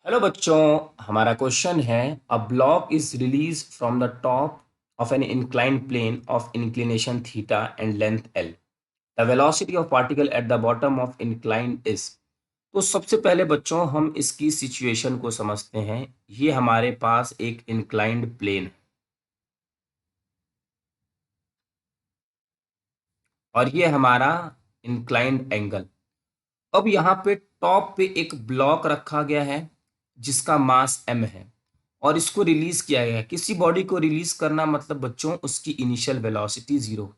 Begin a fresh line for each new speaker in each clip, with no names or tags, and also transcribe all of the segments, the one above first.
Hello बच्चों, हमारा question है a block is release from the top of an inclined plane of inclination theta and length L. The velocity of particle at the bottom of inclined is. तो सबसे पहले बच्चों हम इसकी situation को समझते हैं। ये हमारे पास एक इंक्लाइंड प्लेन है और ये हमारा इंक्लाइंड एंगल। अब यहाँ पे टॉप पे एक ब्लॉक रखा गया है जिसका मास m है और इसको रिलीज किया गया है। किसी बॉडी को रिलीज करना मतलब बच्चों उसकी इनिशियल वेलोसिटी जीरो।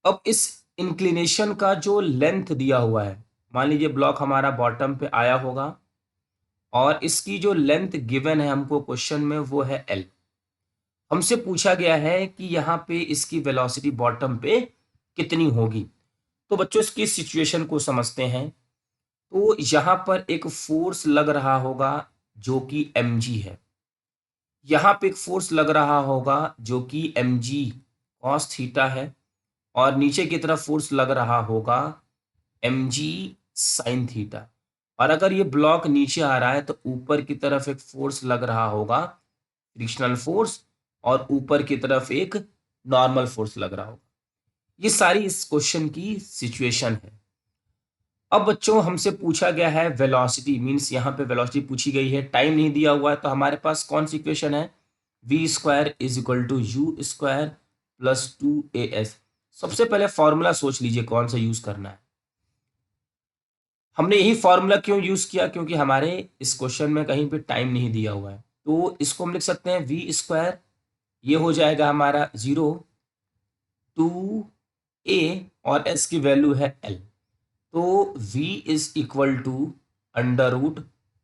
अब इस इंक्लिनेशन का जो लेंथ दिया हुआ है, मान लीजिए ब्लॉक हमारा बॉटम पे आया होगा और इसकी जो लेंथ गिवन है हमको क्वेश्चन में वो है l। हमसे पूछा गया है कि यहाँ पे इसकी वेलोसिटी बॉटम पे कितनी होगी। तो बच्चों इसकी सिचुएशन को समझते हैं। तो यहाँ पर एक फोर्स लग रहा होगा जो कि mg है। यहाँ पे एक फोर्स लग रहा होगा जो कि mg cos थीटा है और नीचे की तरफ फोर्स लग रहा होगा mg sin थीटा। और अगर ये ब्लॉक नीचे आ रहा है तो ऊपर की तरफ एक फोर्स लग रहा होगा फ्रिक्शनल फोर्स और ऊपर की तरफ एक नॉर्मल फोर्स लग रहा होगा। ये सारी इस क्वेश्चन की सिचुएशन है। अब बच्चों हमसे पूछा गया है वेलोसिटी, मीन्स यहाँ पे वेलोसिटी पूछी गई है, टाइम नहीं दिया हुआ है। तो हमारे पास कौन सी इक्वेशन है? V square is equal to U square plus 2as। सबसे पहले फॉर्मूला सोच लीजिए कौन सा यूज करना है। हमने यही फॉर्मूला क्यों यूज किया? क्योंकि हमारे इस क्वेश्चन में कहीं पे टाइम नहीं दिया हुआ है। तो इसको हम लिख सकते हैं वी स्क्वायर, ये हो जाएगा हमारा 0 2a और s की वैल्यू है l। तो v is equal to under root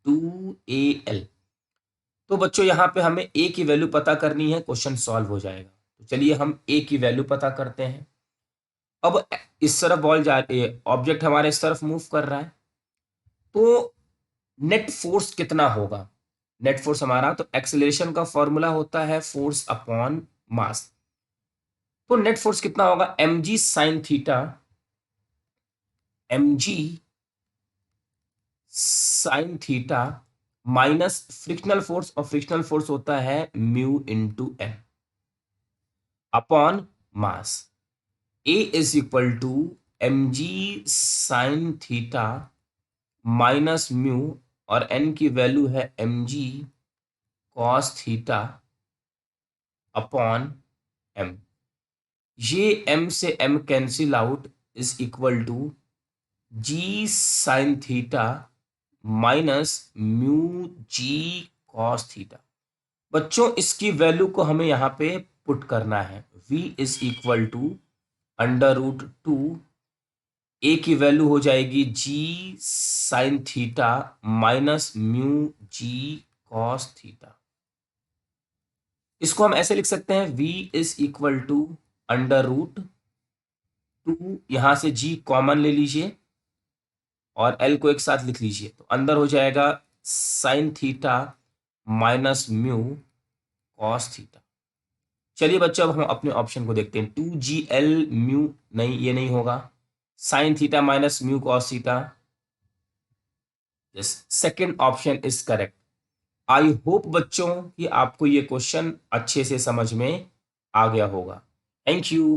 2al। तो बच्चों यहाँ पे हमें a की वैल्यू पता करनी है, क्वेश्चन सॉल्व हो जाएगा। तो चलिए हम a की वैल्यू पता करते हैं। अब इस तरफ बॉल जा ऑब्जेक्ट हमारे इस तरफ मूव कर रहा है, तो नेट फोर्स कितना होगा? नेट फोर्स हमारा, तो एक्सेलरेशन का फॉर्मूला होता है फोर्स अपॉन मास। तो नेट फोर्स कितना होगा? mg sine theta, mg sine theta minus frictional force, और फ्रिक्शनल फोर्स होता है mu into N upon mass. A is equal to M G sine theta minus mu और N की value है M G cos theta upon M. ये M से M cancel out is equal to G sine theta minus mu G cos theta. बच्चों इसकी value को हमें यहाँ पे पुट करना है। v is equal to under root 2, A की वैल्यू हो जाएगी G sine theta minus mu G cos theta. इसको हम ऐसे लिख सकते हैं v is equal to under root 2, यहां से g कॉमन ले लीजिए और l को एक साथ लिख लीजिए, तो अंदर हो जाएगा sign theta minus mu cos theta. चलिए बच्चों अब हम अपने ऑप्शन को देखते हैं। 2gl म्यू, नहीं ये नहीं होगा। Sign theta minus mu cos theta, yes second option is correct. I hope बच्चों कि आपको ये क्वेश्चन अच्छे से समझ में आ गया होगा। Thank you.